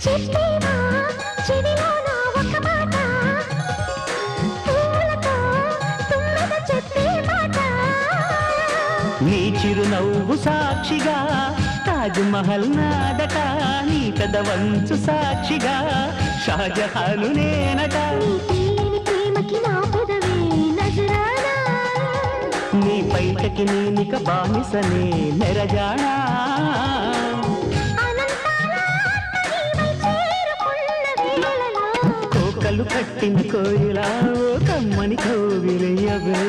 చెప్పేవా చెవిలోన ఒక మాట పూలతో తుమ్మెద చెప్పే మాట నీ చిరునవ్వు సాక్షిగా తాజ్ మహల్ నాదట నీ పెదవంచు సాక్షిగా షాజహాను నేనట నీ తీయని ప్రేమకి నా పెదవే నజరానా నీ పైటకి నేనిక బానిసనే నెరజానా కోకలు కట్టిన కోయిలా ఓ కమ్మని కోవిలయ్యవే